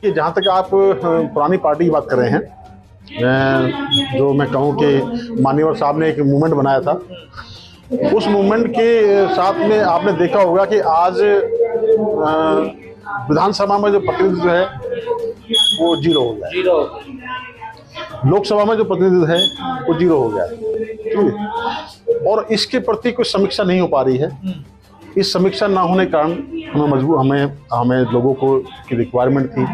कि जहाँ तक आप पुरानी पार्टी की बात कर रहे हैं, जो मैं कहूँ कि मान्यवर साहब ने एक मूवमेंट बनाया था, उस मूवमेंट के साथ में आपने देखा होगा कि आज विधानसभा में जो प्रतिनिधित्व है वो जीरो हो गया है। लोकसभा में जो प्रतिनिधित्व है वो जीरो हो गया है, ठीक है। और इसके प्रति कोई समीक्षा नहीं हो पा रही है। इस समीक्षा ना होने के कारण हमें लोगों को की रिक्वायरमेंट थी,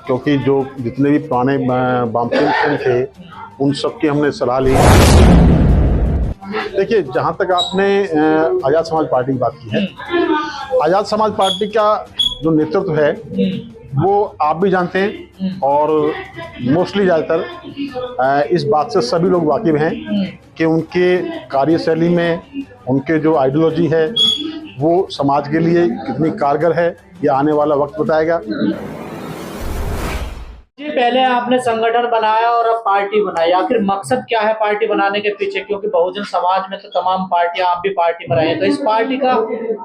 क्योंकि जो जितने भी पुराने वामपंथी थे उन सब की हमने सलाह ली। देखिए, जहाँ तक आपने आज़ाद समाज पार्टी की बात की है, आज़ाद समाज पार्टी का जो नेतृत्व है वो आप भी जानते हैं और मोस्टली ज़्यादातर इस बात से सभी लोग वाकिफ़ हैं कि उनके कार्यशैली में उनके जो आइडियोलॉजी है वो समाज के लिए कितनी कारगर है, ये आने वाला वक्त बताएगा। जी, पहले आपने संगठन बनाया और अब पार्टी बनाई, आखिर मकसद क्या है पार्टी बनाने के पीछे? क्योंकि बहुजन समाज में तो तमाम पार्टियां, आप भी पार्टी में रहे हैं, तो इस पार्टी का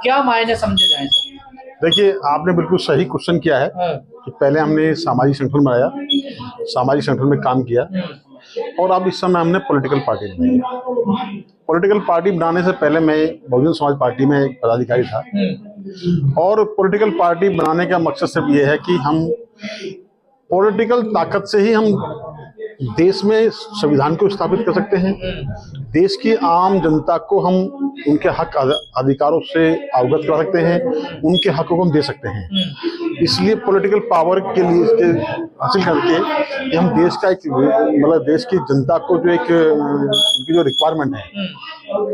क्या मायने समझे जाए? देखिए, आपने बिल्कुल सही क्वेश्चन किया है कि पहले हमने सामाजिक संगठन बनाया, सामाजिक संगठन में काम किया और अब इस समय हमने पॉलिटिकल पार्टी बनाई है। पॉलिटिकल पार्टी बनाने से पहले मैं बहुजन समाज पार्टी में एक पदाधिकारी था और पॉलिटिकल पार्टी बनाने का मकसद सिर्फ ये है कि हम पॉलिटिकल ताकत से ही हम देश में संविधान को स्थापित कर सकते हैं, देश की आम जनता को हम उनके हक अधिकारों से अवगत करा सकते हैं, उनके हकों को हम दे सकते हैं। इसलिए पॉलिटिकल पावर के लिए इसके हासिल करके हम देश का एक मतलब देश की जनता को जो एक उनकी जो रिक्वायरमेंट है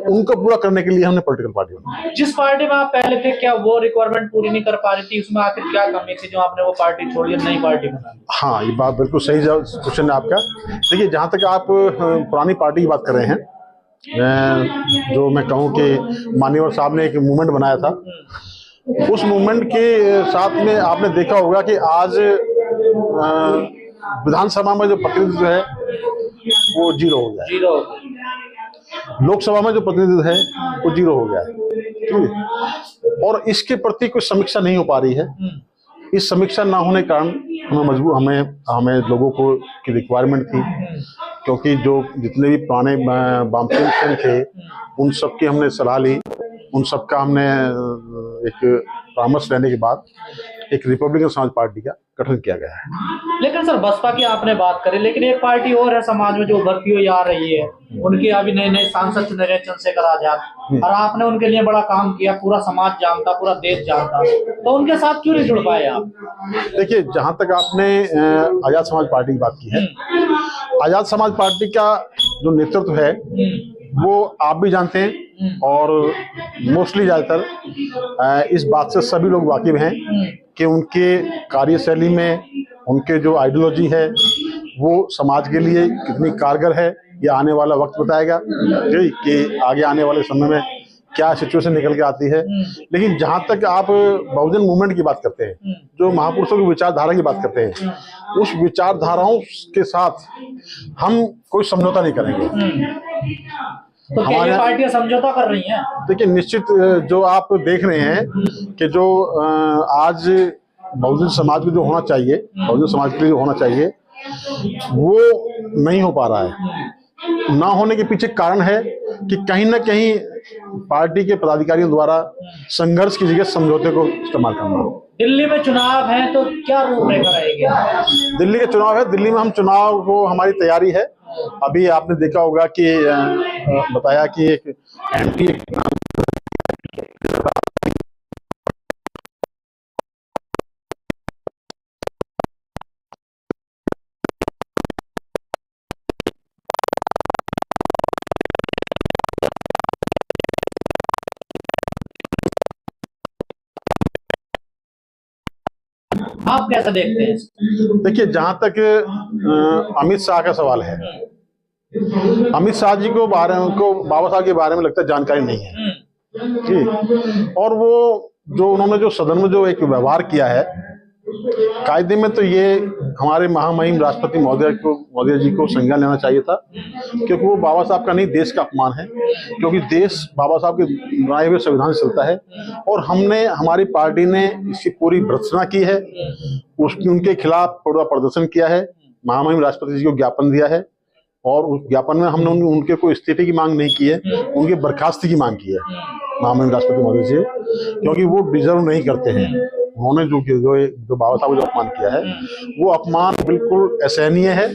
उनको पूरा करने के लिए हमने पॉलिटिकल पार्टी बनाई। जिस पार्टी में आप पहले थे, क्या वो रिक्वायरमेंट पूरी नहीं कर पा रही थी? उसमें आखिर क्या कमी थी जो आपने वो पार्टी छोड़ी और नई पार्टी बनाई? हाँ, ये बात बिल्कुल सही क्वेश्चन है आपका। देखिए, जहाँ तक आप पुरानी पार्टी की बात कर रहे हैं, जो मैं कहूँ कि मान्यवर साहब ने एक मूवमेंट बनाया था, उस मूवमेंट के साथ में आपने देखा होगा कि आज विधानसभा में जो प्रतिनिधित्व है वो जीरो हो गया है। लोकसभा में जो प्रतिनिधित्व है वो जीरो हो गया है, ठीक है। और इसके प्रति कोई समीक्षा नहीं हो पा रही है। इस समीक्षा ना होने के कारण हमें लोगों को की रिक्वायरमेंट थी, क्योंकि जो जितने भी पुराने वामपंथी थे उन सब की हमने सलाह ली, उन सब का हमने एक परामर्श लेने के बाद एक रिपब्लिकन समाज पार्टी का गठन किया गया है। लेकिन सर, बसपा की आपने बात करी, लेकिन एक पार्टी और है समाज में जो उभरती हुई आ रही है, उनके अभी नए नए सांसद चुने गए, चंद्रशेखर आजाद, और आपने उनके लिए बड़ा काम किया, पूरा समाज जानता, पूरा देश जानता, तो उनके साथ क्यों नहीं जुड़ पाए आप? देखिए, जहाँ तक आपने आज़ाद समाज पार्टी की बात की है, आज़ाद समाज पार्टी का जो नेतृत्व है वो आप भी जानते हैं और मोस्टली ज़्यादातर इस बात से सभी लोग वाकिफ़ हैं कि उनके कार्यशैली में उनके जो आइडियोलॉजी है वो समाज के लिए कितनी कारगर है, ये आने वाला वक्त बताएगा कि आगे आने वाले समय में क्या सिचुएशन निकल के आती है। लेकिन जहाँ तक आप बहुजन मूवमेंट की बात करते हैं, जो महापुरुषों की विचारधारा की बात करते हैं, उस विचारधाराओं के साथ हम कोई समझौता नहीं करेंगे। तो क्या ये पार्टियां समझौता कर रही हैं? देखिए, निश्चित जो आप देख रहे हैं कि जो आज बहुजन समाज को जो होना चाहिए, बहुजन समाज के लिए जो होना चाहिए वो नहीं हो पा रहा है। ना होने के पीछे कारण है कि कहीं ना कहीं पार्टी के पदाधिकारियों द्वारा संघर्ष की जगह समझौते को इस्तेमाल करना। दिल्ली में चुनाव है तो क्या रूपरेखा रहेगी? दिल्ली के चुनाव है, दिल्ली में हम चुनाव को हमारी तैयारी है। अभी आपने देखा होगा कि बताया कि एक एंटी आप कैसा देखते हैं? देखिए, जहां तक अमित शाह का सवाल है, अमित शाह जी को बाबा साहब के बारे में लगता है जानकारी नहीं है, ठीक। और वो जो उन्होंने जो सदन में जो एक व्यवहार किया है, कायदे में तो ये हमारे महामहिम राष्ट्रपति महोदय जी को संज्ञान लेना चाहिए था, क्योंकि वो बाबा साहब का नहीं, देश का अपमान है। क्योंकि देश बाबा साहब के बनाए हुए संविधान से चलता है, और हमारी पार्टी ने इसकी पूरी भर्त्सना की है, उनके खिलाफ पूरा प्रदर्शन किया है, महामहिम राष्ट्रपति जी को ज्ञापन दिया है, और उस ज्ञापन में हमने उनके कोई इस्तीफे की मांग नहीं की है, उनके बर्खास्ती की मांग की है महामहिम राष्ट्रपति महोदय जी, क्योंकि वो डिजर्व नहीं करते हैं। उन्होंने जो बाबा साहब को जो अपमान किया है, वो अपमान बिल्कुल असहनीय है,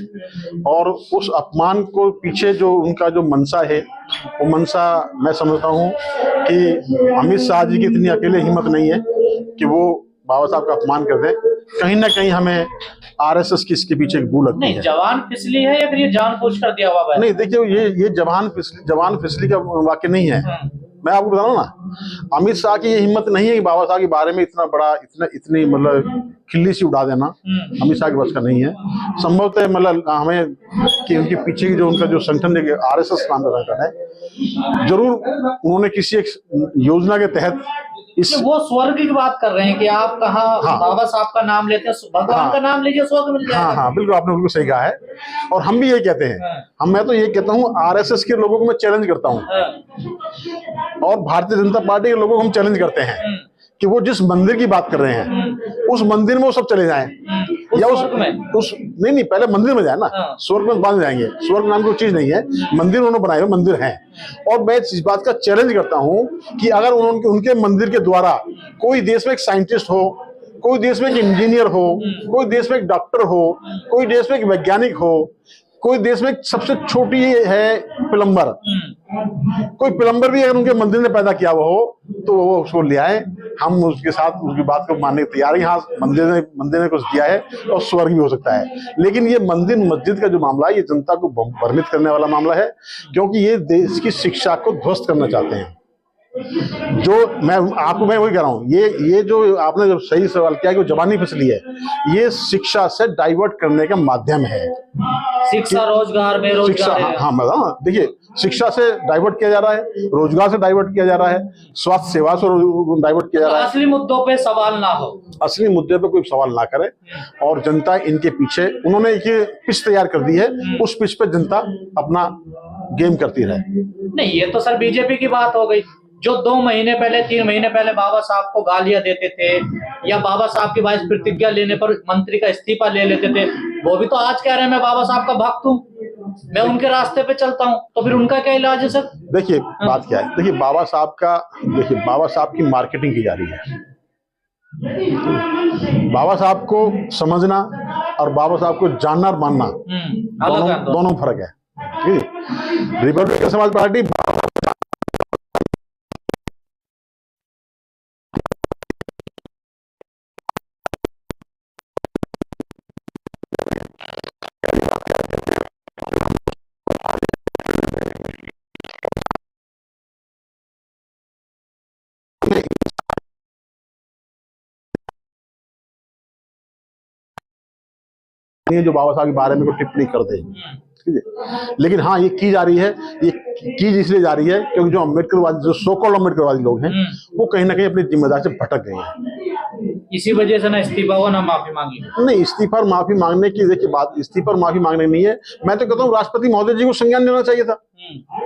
और उस अपमान को पीछे जो उनका जो मंशा है, वो मंशा मैं समझता हूँ कि अमित शाह जी की इतनी अकेले हिम्मत नहीं है कि वो बाबा साहब का अपमान कर दें। कहीं ना कहीं हमें आरएसएस की इसके पीछे बू लगती नहीं, है। जवान फिसली है या फिर ये जानबूझ कर दिया हुआ है? नहीं, देखिए, ये जवान फिसली का वाक्य नहीं है। मैं आपको बता रहा हूँ ना, अमित शाह की ये हिम्मत नहीं है कि बाबा साहब के बारे में इतना बड़ा इतनी मतलब खिल्ली सी उड़ा देना अमित शाह के बस का नहीं है। संभवतः मतलब हमें कि उनके पीछे की जो उनका जो संगठन आरएसएस नाम का संगठन है, जरूर उन्होंने किसी एक योजना के तहत वो स्वर्ग की बात कर रहे हैं कि आप कहाँ बाबा साहब का नाम लेते हैं, भगवान का नाम लीजिए, स्वर्ग मिल जाएगा। हाँ, बिल्कुल, आपने बिल्कुल सही कहा है, और हम भी ये कहते हैं। मैं तो ये कहता हूँ, आरएसएस के लोगों को मैं चैलेंज करता हूँ, और भारतीय जनता पार्टी के लोगों को हम चैलेंज करते हैं कि वो जिस मंदिर की बात कर रहे हैं, उस मंदिर में वो सब चले जाएं, या उस नहीं, पहले मंदिर में जाए ना, स्वर्ग में बांध जाएंगे। स्वर्ग नाम की कोई चीज नहीं है, मंदिर उन्होंने बनाए हुए मंदिर हैं। और मैं इस बात का चैलेंज करता हूं कि अगर उनके मंदिर के द्वारा कोई देश में एक साइंटिस्ट हो, कोई देश में एक इंजीनियर हो, कोई देश में एक डॉक्टर हो, कोई देश में एक वैज्ञानिक हो, कोई देश में सबसे छोटी है प्लम्बर, कोई प्लम्बर भी अगर उनके मंदिर ने पैदा किया हुआ हो, तो वो उसको ले आए, हम उसके साथ उसकी बात को मानने को तैयार हैं। हाँ, मंदिर ने कुछ दिया है, और स्वर्ग भी हो सकता है। लेकिन ये मंदिर मस्जिद का जो मामला है, ये जनता को भ्रमित करने वाला मामला है, क्योंकि ये देश की शिक्षा को ध्वस्त करना चाहते हैं। जो मैं वही कह रहा हूँ, ये जो आपने जब सही सवाल किया कि जवानी फिसली है, ये शिक्षा से डाइवर्ट करने का माध्यम है। शिक्षा, रोजगार, बेरोजगार। हाँ, देखिए, शिक्षा से डाइवर्ट किया जा रहा है, रोजगार से डाइवर्ट किया जा रहा है, स्वास्थ्य सेवा से डाइवर्ट किया जा रहा है। असली मुद्दों पे सवाल ना हो, असली मुद्दे पे कोई सवाल ना करे, और जनता इनके पीछे, उन्होंने एक पिच तैयार कर दी है, उस पिच पे जनता अपना गेम करती रहे। नहीं, ये तो सर बीजेपी की बात हो गई, जो 2 महीने पहले 3 महीने पहले बाबा साहब को गालियां देते थे, या बाबा साहब की वाइस प्रतिज्ञा लेने पर मंत्री का इस्तीफा ले लेते थे, वो भी तो आज कह रहे हैं मैं बाबा साहब का भक्त हूँ, मैं उनके रास्ते पे चलता हूँ। तो फिर उनका क्या इलाज है सर? देखिए, बात क्या है, देखिए, बाबा साहब की मार्केटिंग की जा रही है। बाबा साहब को समझना और बाबा साहब को जानना और मानना दोनों फर्क है। रिपब्लिकन समाज पार्टी जो बाबा साहब के बारे में कोई टिप्पणी कर दे, ठीक है। लेकिन हाँ, ये की जा रही है, ये की इसलिए जा रही है क्योंकि जो अम्बेडकरवादी, जो सो कॉल्ड अम्बेडकरवादी लोग हैं, वो कहीं ना कहीं अपनी जिम्मेदारी से भटक गए हैं। इसी वजह से ना इस्तीफा हुआ, ना माफी मांगी। नहीं, इस्तीफा और माफी मांगने की देखिए बात, इस्तीफा और माफी मांगने नहीं है। मैं तो कहता हूँ राष्ट्रपति महोदय जी को संज्ञान लेना चाहिए था,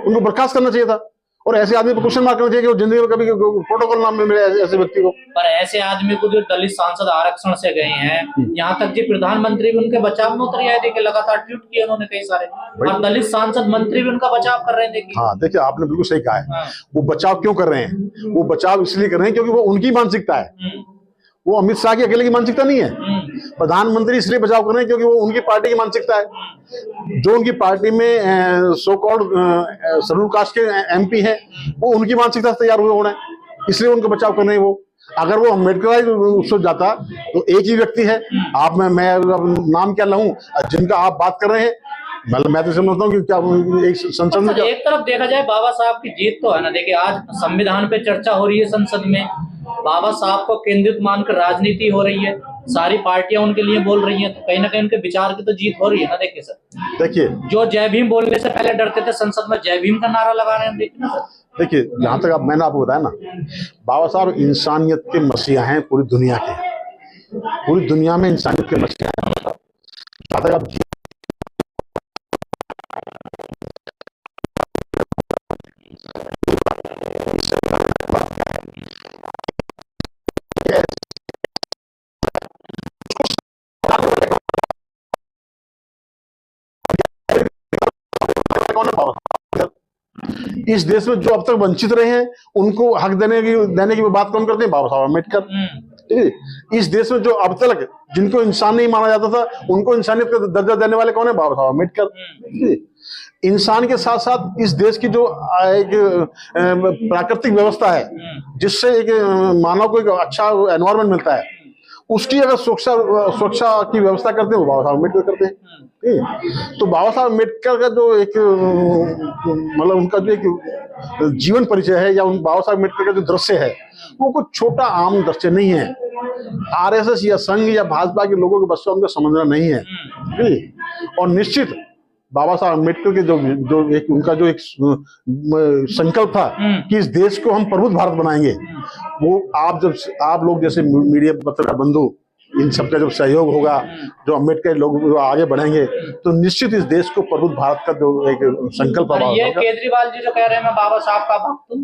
उनको बर्खास्त करना चाहिए था, और ऐसे आदमी पर क्वेश्चन मार्क करना चाहिए कि वो जिंदगी में कभी प्रोटोकॉल नाम मिले ऐसे व्यक्ति को। पर ऐसे आदमी को जो दलित सांसद आरक्षण से गए हैं, यहाँ तक कि प्रधानमंत्री भी उनके बचाव में उतर आए, देखिए लगातार ट्वीट किए उन्होंने कई सारे, और दलित सांसद मंत्री भी उनका बचाव कर रहे हैं। देखिए, हाँ, देखिए, आपने बिल्कुल सही कहा है। वो बचाव क्यों कर रहे हैं? वो बचाव इसलिए कर रहे हैं क्योंकि वो उनकी मानसिकता है, वो अमित शाह की अकेले की मानसिकता नहीं है। प्रधानमंत्री इसलिए बचाव कर रहे हैं क्योंकि वो उनकी पार्टी की मानसिकता है। जो उनकी पार्टी में सो कॉल्ड शेड्यूल कास्ट के एमपी हैं, वो उनकी मानसिकता से तैयार हुए होने, इसलिए उनका बचाव कर रहे हैं। वो अगर वो अम्बेडकर उससे जाता तो एक ही व्यक्ति है, आप मैं नाम क्या लाऊं जिनका आप बात कर रहे हैं, मतलब मैं तो समझता हूँ कि क्या एक संसद में एक तरफ देखा जाए बाबा साहब की जीत तो है ना। देखिए, आज संविधान पे चर्चा हो रही है संसद में, बाबा साहब को केंद्रित मानकर राजनीति हो रही है, सारी पार्टियां उनके लिए बोल रही हैं, तो कहीं ना कहीं उनके विचार की तो जीत हो रही है ना। देखिए सर, देखिए, जो जय भीम बोलने से पहले डरते थे, संसद में जय भीम का नारा लगा रहे हैं। देखिए ना सर, देखिए, जहां तक मैंने आपको बताया ना, बाबा साहब इंसानियत के मसीहा हैं पूरी दुनिया के, पूरी दुनिया में इंसानियत के मसीहा हैं। जहाँ तक आप इस देश में जो अब तक वंचित रहे हैं उनको हक देने की बात कौन करते हैं? बाबा साहब अम्बेडकर। ठीक है। इस देश में जो अब तक जिनको इंसान नहीं माना जाता था उनको इंसानियत का दर्जा देने वाले कौन है? बाबा साहब अम्बेडकर। इंसान के साथ साथ इस देश की जो एक प्राकृतिक व्यवस्था है जिससे एक मानव को एक अच्छा एनवायरनमेंट मिलता है, उसकी अगर सुरक्षा की व्यवस्था करते हैं वो बाबा साहब अम्बेडकर करते हैं। तो बाबा साहब अम्बेडकर का जो एक मतलब उनका जो एक जीवन परिचय है या उन बाबा साहब अम्बेडकर का जो दृश्य है वो कुछ छोटा आम दृश्य नहीं है। आरएसएस या संघ या भाजपा के लोगों के बस में उनका समझना नहीं है। और निश्चित बाबा साहब अम्बेडकर के जो एक उनका जो एक संकल्प था कि इस देश को हम प्रबुद्ध भारत बनाएंगे, वो आप लोग जैसे मीडिया पत्रकार बंधु इन सबका जब सहयोग होगा, जो अम्बेडकर लोग आगे बढ़ेंगे तो निश्चित इस देश को प्रबुद्ध भारत का जो एक संकल्प है। ये केजरीवाल जी जो कह रहे हैं मैं बाबा साहब का भक्त हूं,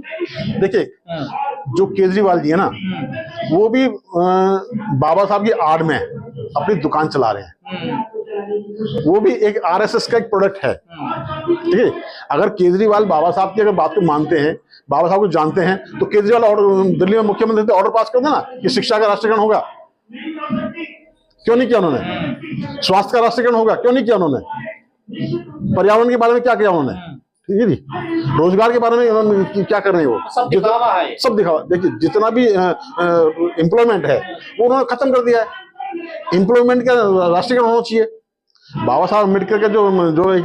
देखिए जो केजरीवाल जी है ना वो भी बाबा साहब की आड़ में अपनी दुकान चला रहे हैं। वो भी एक आरएसएस का एक प्रोडक्ट है। ठीक है। अगर केजरीवाल बाबा साहब की अगर बात को मानते हैं, बाबा साहब को जानते हैं, तो केजरीवाल ऑर्डर दिल्ली में मुख्यमंत्री थे ऑर्डर पास कर देना कि शिक्षा का राष्ट्रीयकरण होगा, क्यों नहीं किया उन्होंने? स्वास्थ्य का राष्ट्रीयकरण होगा, क्यों नहीं किया उन्होंने? पर्यावरण के बारे में क्या किया उन्होंने? ठीक है जी। रोजगार के बारे में उन्होंने क्या कर रहे हैं? वो सब दिखावा है, सब दिखावा। देखिए जितना भी एम्प्लॉयमेंट है वो उन्होंने खत्म कर दिया है। एम्प्लॉयमेंट का राष्ट्रीयकरण होना चाहिए। बाबा साहब अम्बेडकर का जो एक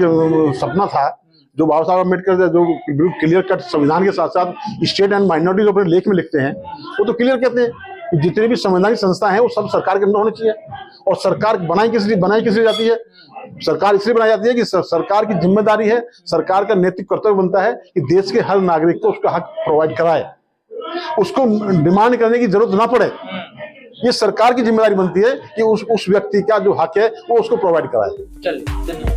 सपना था, जो बाबा साहब अम्बेडकर जो क्लियर कट संविधान के साथ साथ स्टेट एंड माइनॉरिटी जो अपने लेख में लिखते हैं वो तो क्लियर कहते हैं कि जितनी भी संवैधानिक संस्था है वो सब सरकार के अंदर होनी चाहिए। और सरकार बनाई किस लिए जाती है? सरकार इसलिए बनाई जाती है कि सरकार की जिम्मेदारी है, सरकार का नैतिक कर्तव्य बनता है कि देश के हर नागरिक को उसका हक प्रोवाइड कराए, उसको डिमांड करने की जरूरत ना पड़े। ये सरकार की जिम्मेदारी बनती है कि उस व्यक्ति का जो हक है वो उसको प्रोवाइड कराए। चलिए।